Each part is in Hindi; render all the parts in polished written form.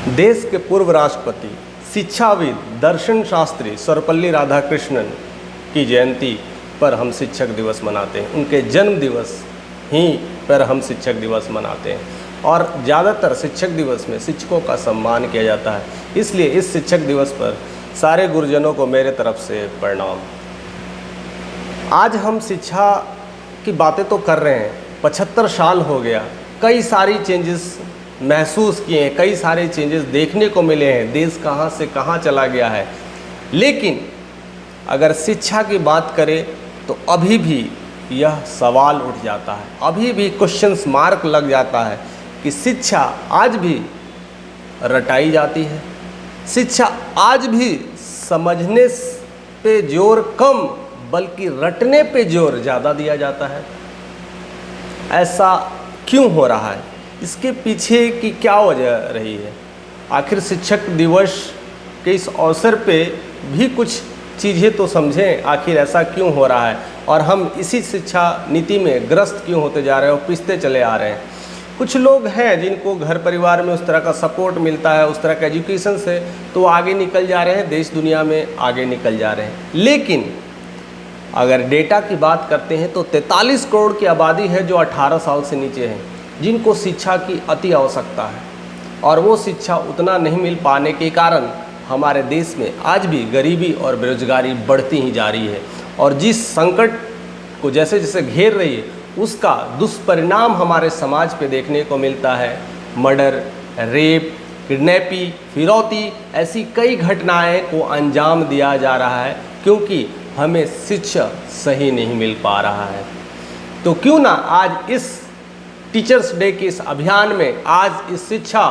देश के पूर्व राष्ट्रपति, शिक्षाविद, दर्शन शास्त्री सर्वपल्ली राधाकृष्णन की जयंती पर हम शिक्षक दिवस मनाते हैं। उनके जन्म दिवस ही पर हम शिक्षक दिवस मनाते हैं और ज़्यादातर शिक्षक दिवस में शिक्षकों का सम्मान किया जाता है। इसलिए इस शिक्षक दिवस पर सारे गुरुजनों को मेरे तरफ से प्रणाम। आज हम शिक्षा की बातें तो कर रहे हैं, 75 साल हो गया, कई सारी चेंजेस महसूस किए हैं, कई सारे चेंजेस देखने को मिले हैं, देश कहाँ से कहाँ चला गया है। लेकिन अगर शिक्षा की बात करें तो अभी भी यह सवाल उठ जाता है, अभी भी क्वेश्चंस मार्क लग जाता है कि शिक्षा आज भी रटाई जाती है, शिक्षा आज भी समझने पे जोर कम बल्कि रटने पे जोर ज़्यादा दिया जाता है। ऐसा क्यों हो रहा है? इसके पीछे की क्या वजह रही है? आखिर शिक्षक दिवस के इस अवसर पे भी कुछ चीज़ें तो समझें, आखिर ऐसा क्यों हो रहा है और हम इसी शिक्षा नीति में ग्रस्त क्यों होते जा रहे हैं और पिसते चले आ रहे हैं। कुछ लोग हैं जिनको घर परिवार में उस तरह का सपोर्ट मिलता है, उस तरह का एजुकेशन से, तो वो आगे निकल जा रहे हैं, देश दुनिया में आगे निकल जा रहे हैं। लेकिन अगर डेटा की बात करते हैं तो 43 करोड़ की आबादी है जो 18 साल से नीचे है, जिनको शिक्षा की अति आवश्यकता है और वो शिक्षा उतना नहीं मिल पाने के कारण हमारे देश में आज भी गरीबी और बेरोजगारी बढ़ती ही जा रही है और जिस संकट को जैसे जैसे घेर रही है उसका दुष्परिणाम हमारे समाज पे देखने को मिलता है। मर्डर, रेप, किडनैपिंग, फिरौती, ऐसी कई घटनाएं को अंजाम दिया जा रहा है क्योंकि हमें शिक्षा सही नहीं मिल पा रहा है। तो क्यों ना आज इस टीचर्स डे के इस अभियान में, आज इस शिक्षा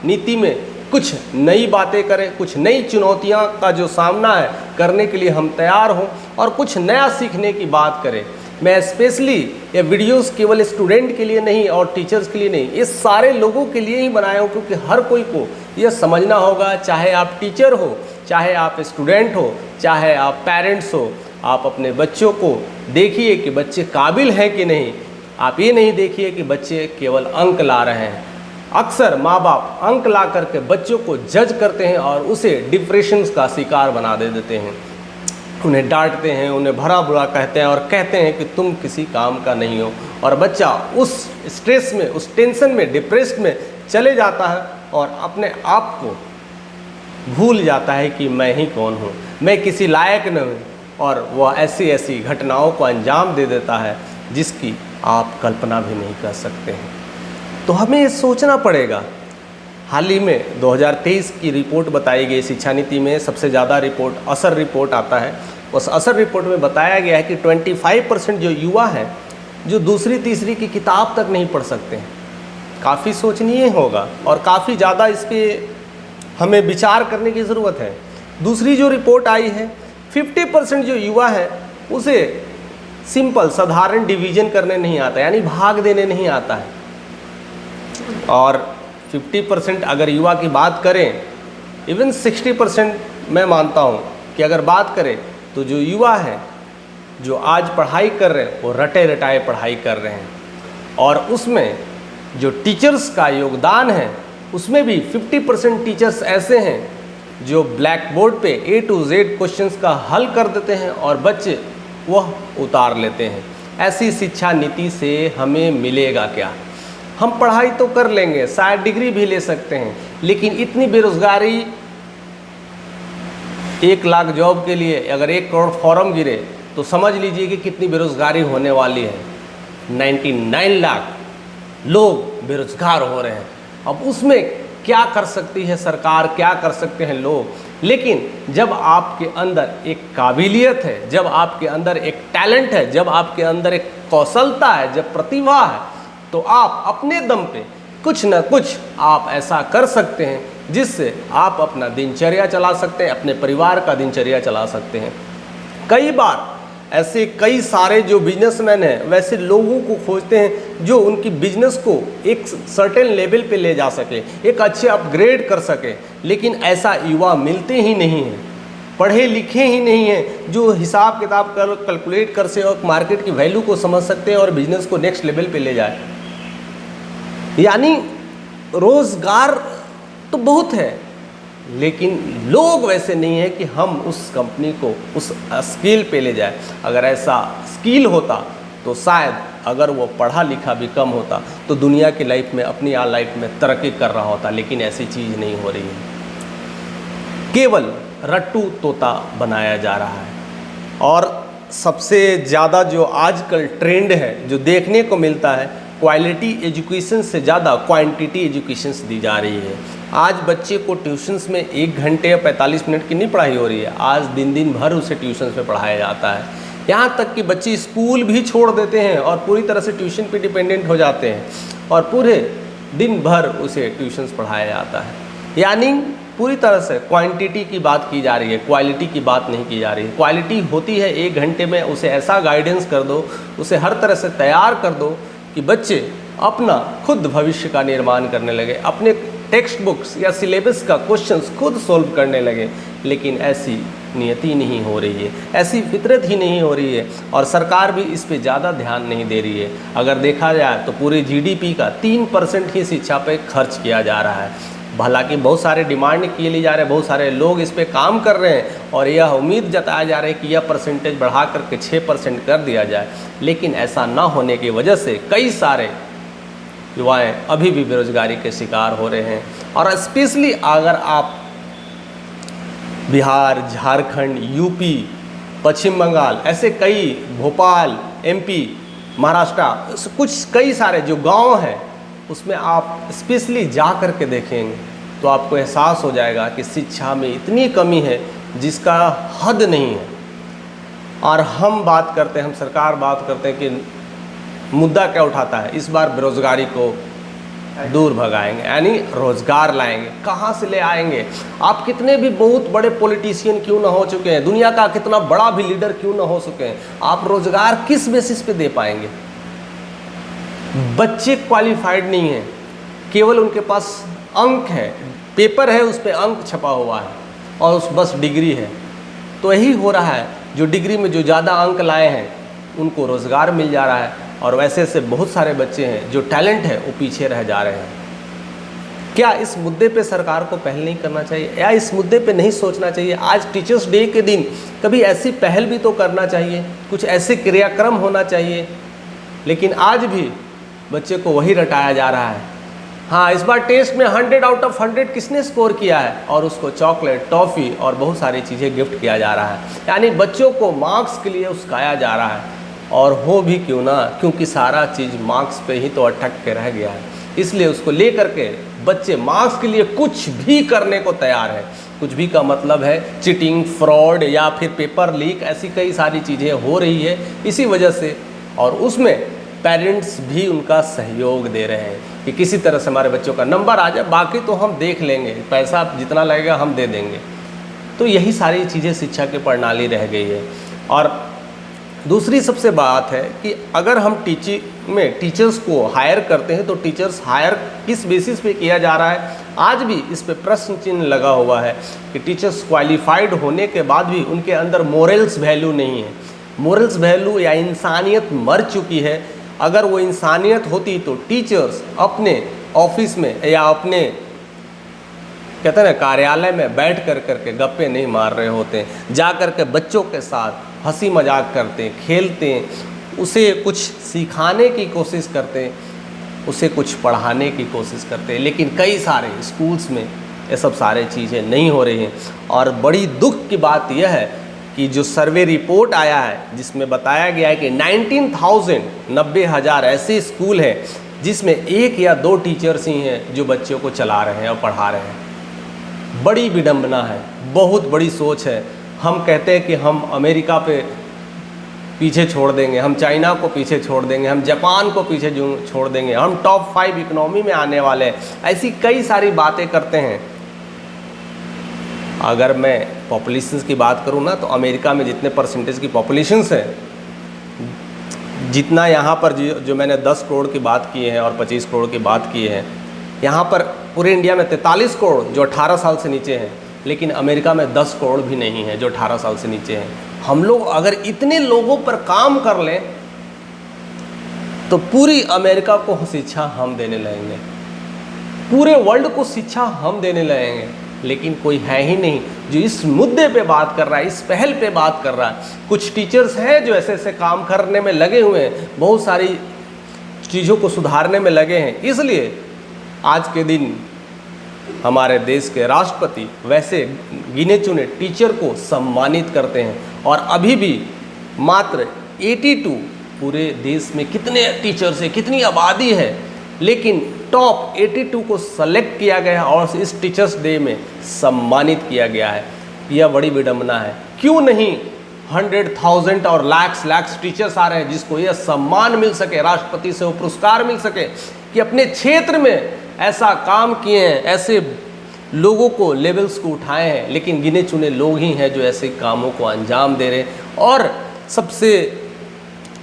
नीति में कुछ नई बातें करें, कुछ नई चुनौतियां का जो सामना है करने के लिए हम तैयार हों और कुछ नया सीखने की बात करें। मैं स्पेशली ये वीडियोस केवल स्टूडेंट के लिए नहीं और टीचर्स के लिए नहीं, ये सारे लोगों के लिए ही बनाया हूँ क्योंकि हर कोई को यह समझना होगा, चाहे आप टीचर हो, चाहे आप स्टूडेंट हो, चाहे आप पेरेंट्स हो। आप अपने बच्चों को देखिए कि बच्चे काबिल हैं कि नहीं। आप ये नहीं देखिए कि बच्चे केवल अंक ला रहे हैं। अक्सर माँ बाप अंक ला करके बच्चों को जज करते हैं और उसे डिप्रेशन का शिकार बना देते हैं, उन्हें डांटते हैं, उन्हें भला बुरा कहते हैं और कहते हैं कि तुम किसी काम का नहीं हो और बच्चा उस स्ट्रेस में, उस टेंशन में, डिप्रेस्ड में चले जाता है और अपने आप को भूल जाता है कि मैं ही कौन हूँ, मैं किसी लायक नहीं हूँ और वह ऐसी ऐसी घटनाओं को अंजाम दे देता है जिसकी आप कल्पना भी नहीं कर सकते हैं। तो हमें ये सोचना पड़ेगा। हाल ही में 2023 की रिपोर्ट बताई गई शिक्षा नीति में, सबसे ज़्यादा रिपोर्ट असर रिपोर्ट आता है। उस असर रिपोर्ट में बताया गया है कि 25% जो युवा हैं जो दूसरी तीसरी की किताब तक नहीं पढ़ सकते हैं। काफ़ी सोचनीय होगा और काफ़ी ज़्यादा इस पर हमें विचार करने की ज़रूरत है। दूसरी जो रिपोर्ट आई है, 50% जो युवा है उसे सिंपल साधारण डिवीज़न करने नहीं आता, यानी भाग देने नहीं आता है। और 50% अगर युवा की बात करें, इवन 60% मैं मानता हूँ कि अगर बात करें तो जो युवा हैं जो आज पढ़ाई कर रहे हैं वो रटे रटाए पढ़ाई कर रहे हैं और उसमें जो टीचर्स का योगदान है उसमें भी 50% टीचर्स ऐसे हैं जो ब्लैक बोर्ड पे A to Z क्वेश्चंस का हल कर देते हैं और बच्चे वह उतार लेते हैं। ऐसी शिक्षा नीति से हमें मिलेगा क्या? हम पढ़ाई तो कर लेंगे, शायद डिग्री भी ले सकते हैं, लेकिन इतनी बेरोजगारी, 1 लाख जॉब के लिए अगर 1 करोड़ फॉर्म गिरे तो समझ लीजिए कि कितनी बेरोजगारी होने वाली है। 99 लाख लोग बेरोजगार हो रहे हैं। अब उसमें क्या कर सकती है सरकार, क्या कर सकते हैं लोग? लेकिन जब आपके अंदर एक काबिलियत है, जब आपके अंदर एक टैलेंट है, जब आपके अंदर एक कौशलता है, जब प्रतिभा है, तो आप अपने दम पे कुछ न कुछ आप ऐसा कर सकते हैं जिससे आप अपना दिनचर्या चला सकते हैं, अपने परिवार का दिनचर्या चला सकते हैं। कई बार ऐसे कई सारे जो बिजनेसमैन हैं वैसे लोगों को खोजते हैं जो उनकी बिजनेस को एक सर्टेन लेवल पे ले जा सके, एक अच्छे अपग्रेड कर सके, लेकिन ऐसा युवा मिलते ही नहीं हैं, पढ़े लिखे ही नहीं हैं जो हिसाब किताब कर कैलकुलेट कर से और मार्केट की वैल्यू को समझ सकते हैं और बिजनेस को नेक्स्ट लेवल पे ले जाए। यानी रोज़गार तो बहुत है, लेकिन लोग वैसे नहीं है कि हम उस कंपनी को उस स्किल पे ले जाए। अगर ऐसा स्किल होता तो शायद अगर वो पढ़ा लिखा भी कम होता तो दुनिया की लाइफ में, अपनी लाइफ में तरक्की कर रहा होता, लेकिन ऐसी चीज़ नहीं हो रही है। केवल रट्टू तोता बनाया जा रहा है। और सबसे ज़्यादा जो आजकल ट्रेंड है, जो देखने को मिलता है, क्वालिटी एजुकेशन से ज़्यादा क्वांटिटी एजुकेशन दी जा रही है। आज बच्चे को ट्यूशन्स में 1 घंटे या 45 मिनट की नहीं पढ़ाई हो रही है, आज दिन भर उसे ट्यूशन्स में पढ़ाया जाता है। यहाँ तक कि बच्चे स्कूल भी छोड़ देते हैं और पूरी तरह से ट्यूशन पे डिपेंडेंट हो जाते हैं और पूरे दिन भर उसे ट्यूशन्स पढ़ाया जाता है। यानी पूरी तरह से क्वांटिटी की बात की जा रही है, क्वालिटी की बात नहीं की जा रही है। क्वालिटी होती है 1 घंटे में उसे ऐसा गाइडेंस कर दो, उसे हर तरह से तैयार कर दो कि बच्चे अपना खुद भविष्य का निर्माण करने लगे, अपने टेक्स्ट बुक्स या सिलेबस का क्वेश्चंस खुद सोल्व करने लगे। लेकिन ऐसी नियति नहीं हो रही है, ऐसी फितरत ही नहीं हो रही है और सरकार भी इस पे ज़्यादा ध्यान नहीं दे रही है। अगर देखा जाए तो पूरे जीडीपी का 3% ही शिक्षा पे खर्च किया जा रहा है। हालांकि बहुत सारे डिमांड किए लिए जा रहे हैं, बहुत सारे लोग इस पे काम कर रहे हैं और यह उम्मीद जताया जा रहा है कि यह परसेंटेज बढ़ा करके 6% कर दिया जाए, लेकिन ऐसा ना होने की वजह से कई सारे युवाएं अभी भी बेरोजगारी के शिकार हो रहे हैं। और स्पेशली अगर आप बिहार, झारखंड, यूपी, पश्चिम बंगाल, ऐसे कई, भोपाल, एमपी, महाराष्ट्र, कुछ कई सारे जो गांव हैं उसमें आप स्पेशली जा कर के देखेंगे तो आपको एहसास हो जाएगा कि शिक्षा में इतनी कमी है जिसका हद नहीं है। और हम बात करते हैं, हम सरकार बात करते हैं कि मुद्दा क्या उठाता है, इस बार बेरोजगारी को दूर भगाएंगे, यानी रोजगार लाएंगे। कहाँ से ले आएंगे? आप कितने भी बहुत बड़े पॉलिटिशियन क्यों ना हो चुके हैं, दुनिया का कितना बड़ा भी लीडर क्यों ना हो चुके हैं, आप रोजगार किस बेसिस पे दे पाएंगे? बच्चे क्वालिफाइड नहीं हैं, केवल उनके पास अंक है, पेपर है उस पर अंक छपा हुआ है और उस बस डिग्री है। तो यही हो रहा है, जो डिग्री में जो ज़्यादा अंक लाए हैं उनको रोज़गार मिल जा रहा है और वैसे से बहुत सारे बच्चे हैं जो टैलेंट है वो पीछे रह जा रहे हैं। क्या इस मुद्दे पे सरकार को पहल नहीं करना चाहिए या इस मुद्दे पे नहीं सोचना चाहिए? आज टीचर्स डे के दिन कभी ऐसी पहल भी तो करना चाहिए, कुछ ऐसे क्रियाक्रम होना चाहिए। लेकिन आज भी बच्चे को वही रटाया जा रहा है। हाँ, इस बार टेस्ट में 100 आउट ऑफ 100 किसने स्कोर किया है और उसको चॉकलेट, टॉफ़ी और बहुत सारी चीज़ें गिफ्ट किया जा रहा है। यानी बच्चों को मार्क्स के लिए उस्काया जा रहा है। और हो भी क्यों ना, क्योंकि सारा चीज़ मार्क्स पे ही तो अटक के रह गया है, इसलिए उसको ले करके बच्चे मार्क्स के लिए कुछ भी करने को तैयार है। कुछ भी का मतलब है चीटिंग, फ्रॉड या फिर पेपर लीक, ऐसी कई सारी चीज़ें हो रही है इसी वजह से। और उसमें पेरेंट्स भी उनका सहयोग दे रहे हैं कि किसी तरह से हमारे बच्चों का नंबर आ जाए, बाकी तो हम देख लेंगे, पैसा जितना लगेगा हम दे देंगे। तो यही सारी चीज़ें शिक्षा की प्रणाली रह गई है। और दूसरी सबसे बात है कि अगर हम टीचिंग में टीचर्स को हायर करते हैं तो टीचर्स हायर किस बेसिस पे किया जा रहा है? आज भी इस पे प्रश्न चिन्ह लगा हुआ है कि टीचर्स क्वालिफाइड होने के बाद भी उनके अंदर मोरल्स वैल्यू नहीं है। मोरल्स वैल्यू या इंसानियत मर चुकी है। अगर वो इंसानियत होती तो टीचर्स अपने ऑफिस में या अपने कहते हैं ना कार्यालय में बैठ कर करके गप्पे नहीं मार रहे होते, जा कर के बच्चों के साथ हंसी मजाक करते, खेलते, उसे कुछ सिखाने की कोशिश करते, उसे कुछ पढ़ाने की कोशिश करते। लेकिन कई सारे स्कूल्स में ये सब सारे चीज़ें नहीं हो रही हैं। और बड़ी दुख की बात यह है कि जो सर्वे रिपोर्ट आया है जिसमें बताया गया है कि 90,000 ऐसे स्कूल हैं जिसमें 1 या 2 टीचर्स ही हैं जो बच्चों को चला रहे हैं और पढ़ा रहे हैं। बड़ी विडंबना है, बहुत बड़ी सोच है। हम कहते हैं कि हम अमेरिका पे पीछे छोड़ देंगे, हम चाइना को पीछे छोड़ देंगे, हम जापान को पीछे छोड़ देंगे, हम टॉप 5 इकोनॉमी में आने वाले हैं, ऐसी कई सारी बातें करते हैं। अगर मैं पॉपुलेशन की बात करूं ना तो अमेरिका में जितने परसेंटेज की पॉपुलेशन है, जितना यहाँ पर जो मैंने 10 करोड़ की बात की है और 25 करोड़ की बात की है, यहाँ पर पूरे इंडिया में 43 करोड़ जो 18 साल से नीचे हैं, लेकिन अमेरिका में 10 करोड़ भी नहीं है जो 18 साल से नीचे हैं। हम लोग अगर इतने लोगों पर काम कर लें तो पूरी अमेरिका को शिक्षा हम देने लगेंगे। पूरे वर्ल्ड को शिक्षा हम देने लगेंगे, लेकिन कोई है ही नहीं जो इस मुद्दे पे बात कर रहा है, इस पहल पे बात कर रहा है। कुछ टीचर्स हैं जो ऐसे ऐसे काम करने में लगे हुए हैं, बहुत सारी चीज़ों को सुधारने में लगे हैं। इसलिए आज के दिन हमारे देश के राष्ट्रपति वैसे गिने चुने टीचर को सम्मानित करते हैं। और अभी भी मात्र 82, पूरे देश में कितने टीचर्स हैं, कितनी आबादी है, लेकिन टॉप 82 को सेलेक्ट किया गया और इस टीचर्स डे में सम्मानित किया गया है। यह बड़ी विडंबना है। क्यों नहीं 100,000 और लाख्स टीचर्स आ रहे हैं जिसको यह सम्मान मिल सके, राष्ट्रपति से वो पुरस्कार मिल सके कि अपने क्षेत्र में ऐसा काम किए हैं, ऐसे लोगों को लेवल्स को उठाए हैं, लेकिन गिने चुने लोग ही हैं जो ऐसे कामों को अंजाम दे रहे हैं। और सबसे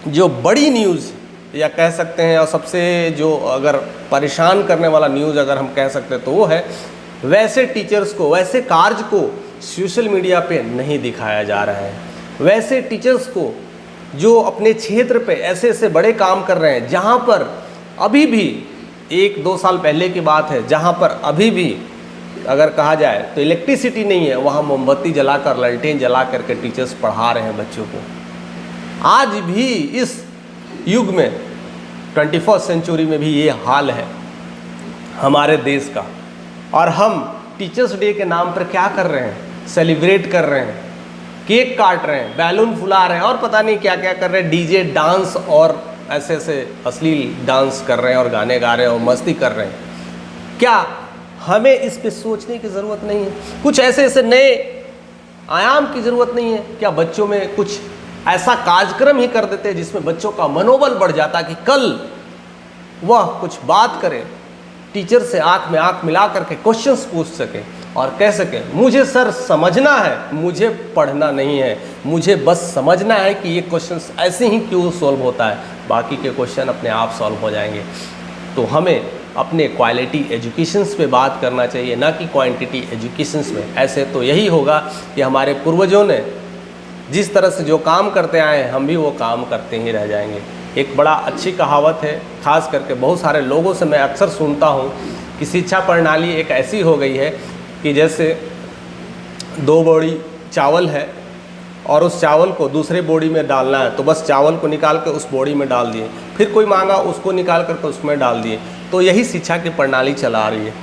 जो बड़ी न्यूज़ या कह सकते हैं, और सबसे जो अगर परेशान करने वाला न्यूज़ अगर हम कह सकते हैं तो वो है वैसे टीचर्स को, वैसे कार्य को सोशल मीडिया पे नहीं दिखाया जा रहा है। वैसे टीचर्स को जो अपने क्षेत्र पे ऐसे ऐसे बड़े काम कर रहे हैं, जहाँ पर अभी भी 1-2 साल पहले की बात है, जहाँ पर अभी भी अगर कहा जाए तो इलेक्ट्रिसिटी नहीं है, वहाँ मोमबत्ती जलाकर, लालटेन जला करके टीचर्स पढ़ा रहे हैं बच्चों को। आज भी इस युग में 21st सेंचुरी में भी ये हाल है हमारे देश का। और हम टीचर्स डे के नाम पर क्या कर रहे हैं, सेलिब्रेट कर रहे हैं, केक काट रहे हैं, बैलून फुला रहे हैं और पता नहीं क्या क्या कर रहे हैं, डीजे डांस और ऐसे ऐसे अश्लील डांस कर रहे हैं और गाने गा रहे हैं और मस्ती कर रहे हैं। क्या हमें इस पे सोचने की ज़रूरत नहीं है? कुछ ऐसे ऐसे नए आयाम की ज़रूरत नहीं है? क्या बच्चों में कुछ ऐसा कार्यक्रम ही कर देते हैं जिसमें बच्चों का मनोबल बढ़ जाता कि कल वह कुछ बात करे, टीचर से आंख में आंख मिला करके क्वेश्चंस पूछ सके और कह सके मुझे सर समझना है, मुझे पढ़ना नहीं है, मुझे बस समझना है कि ये क्वेश्चंस ऐसे ही क्यों सॉल्व होता है, बाकी के क्वेश्चन अपने आप सॉल्व हो जाएंगे। तो हमें अपने क्वालिटी एजुकेशंस पे बात करना चाहिए, ना कि क्वांटिटी एजुकेशंस में। ऐसे तो यही होगा कि हमारे पूर्वजों ने जिस तरह से जो काम करते आए हैं, हम भी वो काम करते ही रह जाएंगे। एक बड़ा अच्छी कहावत है, खास करके बहुत सारे लोगों से मैं अक्सर सुनता हूँ कि शिक्षा प्रणाली एक ऐसी हो गई है कि जैसे 2 बोरी चावल है और उस चावल को दूसरे बोरी में डालना है, तो बस चावल को निकाल कर उस बोरी में डाल दिए, फिर कोई मांगा उसको निकाल कर उसमें डाल दिए। तो यही शिक्षा की प्रणाली चला रही है।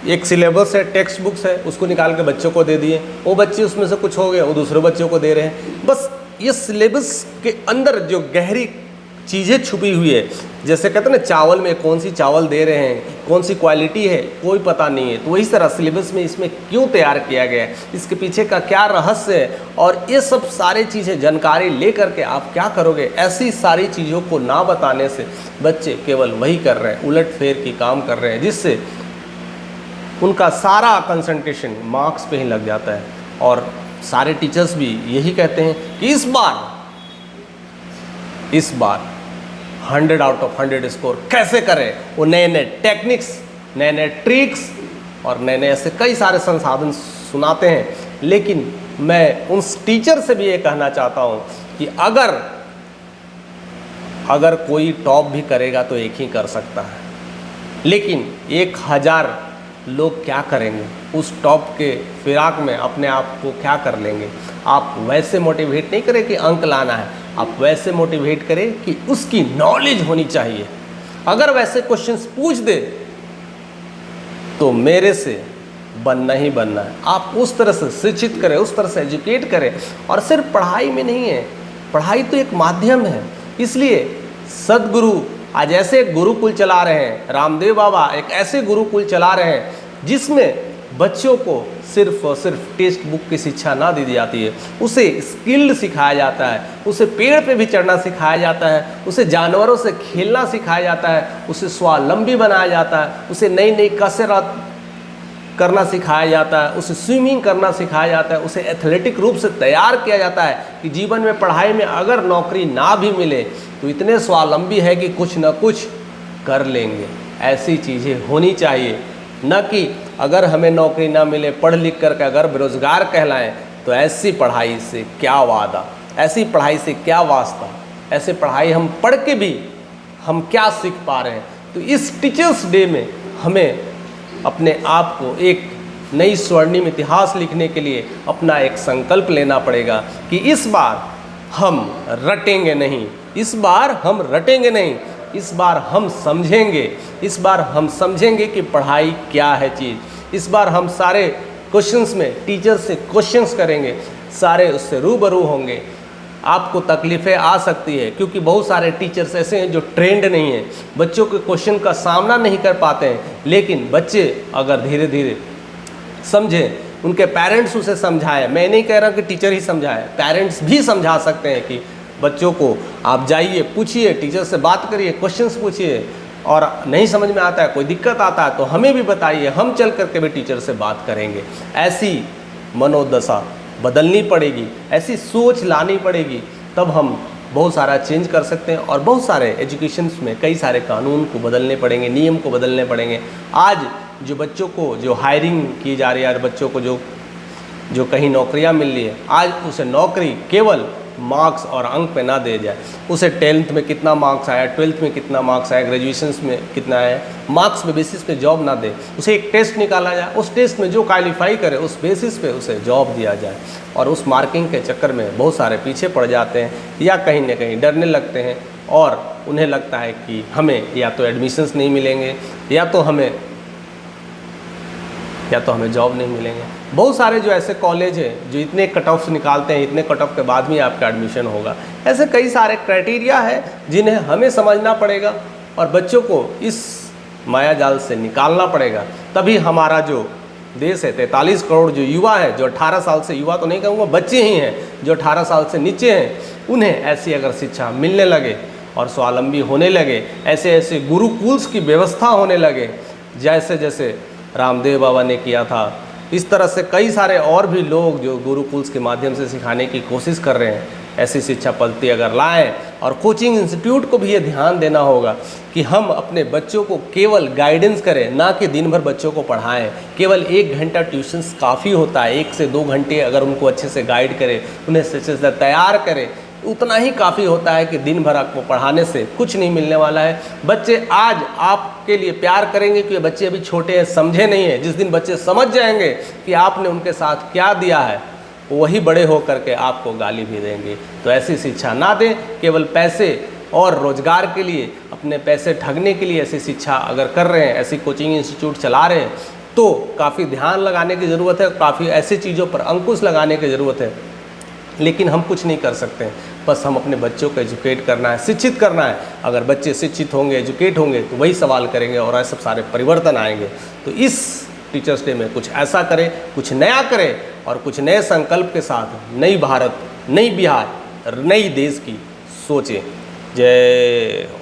एक सिलेबस है, टेक्स्ट बुक्स है, उसको निकाल के बच्चों को दे दिए, वो बच्चे उसमें से कुछ हो गए, वो दूसरे बच्चों को दे रहे हैं। बस ये सिलेबस के अंदर जो गहरी चीज़ें छुपी हुई है, जैसे कहते हैं ना चावल में कौन सी चावल दे रहे हैं, कौन सी क्वालिटी है, कोई पता नहीं है। तो वही तरह सिलेबस में इसमें क्यों तैयार किया गया है, इसके पीछे का क्या रहस्य है, और ये सब सारी चीज़ें जानकारी ले करके आप क्या करोगे। ऐसी सारी चीज़ों को ना बताने से बच्चे केवल वही कर रहे हैं, उलट फेर की काम कर रहे हैं, जिससे उनका सारा कंसंट्रेशन मार्क्स पे ही लग जाता है। और सारे टीचर्स भी यही कहते हैं कि इस बार 100 आउट ऑफ 100 स्कोर कैसे करें। वो नए नए टेक्निक्स, नए नए ट्रिक्स और नए नए ऐसे कई सारे संसाधन सुनाते हैं। लेकिन मैं उन टीचर से भी ये कहना चाहता हूँ कि अगर कोई टॉप भी करेगा तो एक ही कर सकता है, लेकिन 1000 लोग क्या करेंगे उस टॉप के फिराक में, अपने आप को क्या कर लेंगे। आप वैसे मोटिवेट नहीं करें कि अंक लाना है, आप वैसे मोटिवेट करें कि उसकी नॉलेज होनी चाहिए। अगर वैसे क्वेश्चंस पूछ दे तो मेरे से बनना ही बनना है। आप उस तरह से शिक्षित करें, उस तरह से एजुकेट करें। और सिर्फ पढ़ाई में नहीं है, पढ़ाई तो एक माध्यम है। इसलिए सदगुरु आज ऐसे गुरुकुल चला रहे हैं, रामदेव बाबा एक ऐसे गुरुकुल चला रहे हैं जिसमें बच्चों को सिर्फ और सिर्फ टेक्स्ट बुक की शिक्षा ना दी जाती है, उसे स्किल्ड सिखाया जाता है, उसे पेड़ पे भी चढ़ना सिखाया जाता है, उसे जानवरों से खेलना सिखाया जाता है, उसे स्वावलंबी बनाया जाता है, उसे नई नई कसरत करना सिखाया जाता है, उसे स्विमिंग करना सिखाया जाता है, उसे एथलेटिक रूप से तैयार किया जाता है कि जीवन में पढ़ाई में अगर नौकरी ना भी मिले तो इतने स्वावलंबी है कि कुछ न कुछ कर लेंगे। ऐसी चीज़ें होनी चाहिए, न कि अगर हमें नौकरी ना मिले, पढ़ लिख करके अगर बेरोजगार कहलाएं तो ऐसी पढ़ाई से क्या वादा, ऐसी पढ़ाई से क्या वास्ता, ऐसे पढ़ाई हम पढ़ के भी हम क्या सीख पा रहे हैं। तो इस टीचर्स डे में हमें अपने आप को एक नई स्वर्णिम इतिहास लिखने के लिए अपना एक संकल्प लेना पड़ेगा कि इस बार हम रटेंगे नहीं, इस बार हम रटेंगे नहीं, इस बार हम समझेंगे, इस बार हम समझेंगे कि पढ़ाई क्या है चीज़। इस बार हम सारे क्वेश्चंस में टीचर से क्वेश्चंस करेंगे, सारे उससे रूबरू होंगे। आपको तकलीफ़ें आ सकती है क्योंकि बहुत सारे टीचर्स ऐसे हैं जो ट्रेंड नहीं हैं, बच्चों के क्वेश्चन का सामना नहीं कर पाते हैं। लेकिन बच्चे अगर धीरे धीरे समझें, उनके पेरेंट्स उसे समझाएं, मैं नहीं कह रहा कि टीचर ही समझाए, पेरेंट्स भी समझा सकते हैं कि बच्चों को आप जाइए, पूछिए, टीचर से बात करिए, क्वेश्चंस पूछिए, और नहीं समझ में आता है, कोई दिक्कत आता है तो हमें भी बताइए, हम चल करके भी टीचर से बात करेंगे। ऐसी मनोदशा बदलनी पड़ेगी, ऐसी सोच लानी पड़ेगी, तब हम बहुत सारा चेंज कर सकते हैं। और बहुत सारे एजुकेशंस में कई सारे कानून को बदलने पड़ेंगे, नियम को बदलने पड़ेंगे। आज जो बच्चों को जो हायरिंग की जा रही है, बच्चों को जो कहीं नौकरियां मिल रही है, आज उसे नौकरी केवल मार्क्स और अंक पे ना दे जाए, उसे 10th में कितना मार्क्स आया, 12th में कितना मार्क्स आया, ग्रेजुएशन में कितना आया, मार्क्स पे बेसिस पे जॉब ना दे, उसे एक टेस्ट निकाला जाए, उस टेस्ट में जो क्वालिफाई करे उस बेसिस पे उसे जॉब दिया जाए। और उस मार्किंग के चक्कर में बहुत सारे पीछे पड़ जाते हैं या कहीं ना कहीं डरने लगते हैं और उन्हें लगता है कि हमें या तो एडमिशन्स नहीं मिलेंगे या तो हमें जॉब नहीं मिलेंगे। बहुत सारे जो ऐसे कॉलेज हैं जो इतने कट ऑफ्स निकालते हैं, इतने कट ऑफ के बाद भी आपका एडमिशन होगा। ऐसे कई सारे क्राइटेरिया है जिन्हें हमें समझना पड़ेगा और बच्चों को इस माया जाल से निकालना पड़ेगा। तभी हमारा जो देश है, 43 करोड़ जो युवा है, जो 18 साल से, युवा तो नहीं कहूँगा, बच्चे ही हैं जो 18 साल से नीचे हैं, उन्हें ऐसी अगर शिक्षा मिलने लगे और स्वावलंबी होने लगे, ऐसे ऐसे गुरुकुल्स की व्यवस्था होने लगे जैसे जैसे रामदेव बाबा ने किया था, इस तरह से कई सारे और भी लोग जो गुरुकुल्स के माध्यम से सिखाने की कोशिश कर रहे हैं, ऐसी शिक्षा पद्धति अगर लाएं। और कोचिंग इंस्टीट्यूट को भी ये ध्यान देना होगा कि हम अपने बच्चों को केवल गाइडेंस करें, ना कि दिन भर बच्चों को पढ़ाएं। केवल 1 घंटा ट्यूशन्स काफ़ी होता है, 1 से 2 घंटे अगर उनको अच्छे से गाइड करें, उन्हें अच्छे से तैयार करें, उतना ही काफ़ी होता है कि दिन भर आपको पढ़ाने से कुछ नहीं मिलने वाला है। बच्चे आज आपके लिए प्यार करेंगे क्योंकि बच्चे अभी छोटे हैं, समझे नहीं हैं। जिस दिन बच्चे समझ जाएंगे कि आपने उनके साथ क्या दिया है, वही बड़े हो करके आपको गाली भी देंगे। तो ऐसी शिक्षा ना दें, केवल पैसे और रोजगार के लिए, अपने पैसे ठगने के लिए ऐसी शिक्षा अगर कर रहे हैं, ऐसी कोचिंग इंस्टीट्यूट चला रहे हैं, तो काफ़ी ध्यान लगाने की ज़रूरत है, काफ़ी ऐसी चीज़ों पर अंकुश लगाने की ज़रूरत है। लेकिन हम कुछ नहीं कर सकते हैं, बस हम अपने बच्चों को एजुकेट करना है, शिक्षित करना है। अगर बच्चे शिक्षित होंगे, एजुकेट होंगे, तो वही सवाल करेंगे और ऐसे सारे परिवर्तन आएंगे। तो इस टीचर्स डे में कुछ ऐसा करें, कुछ नया करें और कुछ नए संकल्प के साथ नई भारत, नई बिहार, नई देश की सोचें। जय हो।